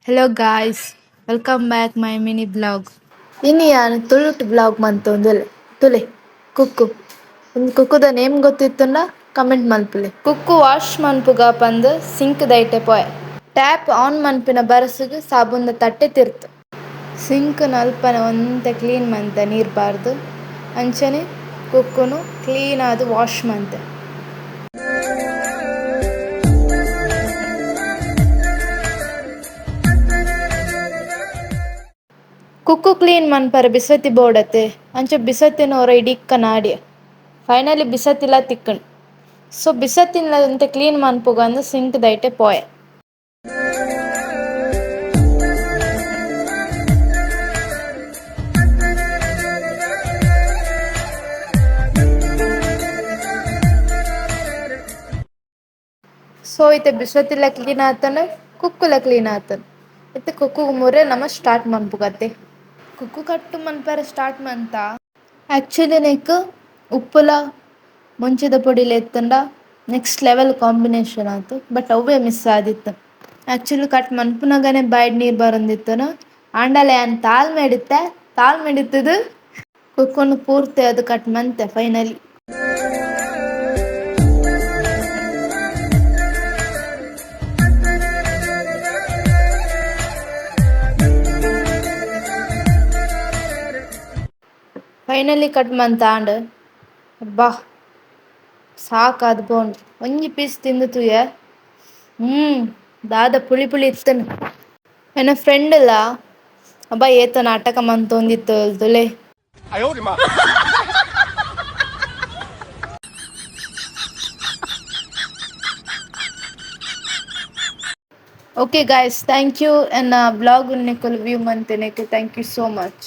Hello guys, welcome back my mini blog. ಇನ್ನು ಯಾನು ತುಳುಟ್ blog ಮಂತೊಂದುಲ್ಲೆ ತುಲೆ ಕುಕ್ಕು ಒಂದು ಕುಕ್ಕುದ ನೇಮ್ ಗೊತ್ತಿತ್ತುಂಡ ಕಮೆಂಟ್ ಮಲ್ಪುಲೆ. ಕುಕ್ಕು ವಾಶ್ ಮನ್ಪುಗ ಪಂದ್ ಸಿಂಕ್ ದೈಟೆ ಪೋಯೆ. ಟ್ಯಾಪ್ ಆನ್ ಮನ್ಪಿನ ಬರಸುಗು ಸಾಬುನ್ದ ತಟ್ಟೆ ತಿರ್ತು. ಸಿಂಕ್ ನಲ್ಪನ ಒಂತೆ ಕ್ಲೀನ್ ಮಂತೆ ನೀರು ಬಾರ್ದು ಅಂಚನೆ ಕುಕ್ಕುನು ಕ್ಲೀನ್ ಆದು ವಾಶ್ ಮಂತೆ. ಕುಕ್ಕು ಕ್ಲೀನ್ ಮನ್ಪರೆ ಬಿಸತಿ ಬೋಡತೆ ಅಂಚ ಬಿಸತಿನ ಹೊರ ಇಡಿಕ್ಕ ನಾಡಿಯ ಫೈನಲಿ ಬಿಸತಿಲ ತಿಕ್ಕಣ್ ಸೊ ಬಿಸತಿನ ಅಂತೆ ಕ್ಲೀನ್ ಮನ್ಪುಗ ಅಂದು ಸಿಂಕ್ ದೈಟೆ ಪೋಯೆ. ಸೊ ಇತ್ತೆ ಬಿಸತಿಲ ಕ್ಲೀನ್ ಆತನ ಕುಕ್ಕುಲ ಕ್ಲೀನ್ ಆತನ ಇತ್ತೆ ಕುಕ್ಕು ಮುರೆ ನಮ ಸ್ಟಾರ್ಟ್ ಮನ್ಪುಗತ್ತೆ. ಕುಕ್ಕು ಕಟ್ಟು ಮನ್ಪರೆ ಸ್ಟಾರ್ಟ್ ಮಂತ ಆ್ಯಕ್ಚುಲಿ ನೆಕ್ ಉಪ್ಪುಲ ಮುಂಚಿದ ಪೊಡಿಲ ಎತ್ತಂಡ ನೆಕ್ಸ್ಟ್ ಲೆವೆಲ್ ಕಾಂಬಿನೇಷನ್ ಆಯ್ತು ಬಟ್ ಅವೇ ಮಿಸ್ ಆದಿತ್ತು. ಆ್ಯಕ್ಚುಲಿ ಕಟ್ ಮನ್ಪುನಗನೆ ಬಾಯ್ಡ್ ನೀರು ಬರೊಂದಿತ್ತನ ಆಂಡಲೆ ಆ್ಯನ್ ತಾಳ್ಮೆ ಹಿಡಿತದು ಕುಕ್ಕುನು ಪೂರ್ತಿ ಅದು ಕಟ್ ಮಂತೆ ಫೈನಲಿ. ಫೈನಲಿ ಕಟ್ ಮಂತಾಂಡ್ ಬಾ ಸಾಕಾದ್ ಬೋಂಡ್ ಒಂಜಿ ಪೀಸ್ ತಿಂದು ತೂಯೆ ದಾದ ಪುಳಿ ಪುಳಿ ಇತ್ತನು ನನ್ನ ಫ್ರೆಂಡ್ಲ ಅಬ್ಬ ಏತ ನಾಟಕ ಮಂತೊಂದಿತ್ತು ತುಲೆ. Okay guys, thank you. ನನ್ನ ಬ್ಲಾಗ್ ನೆಕ್ಕಲು ವ್ಯೂ ಮಂತೆ ನೆಕ್ಕೆ ಥ್ಯಾಂಕ್ ಯು ಸೋ ಮಚ್.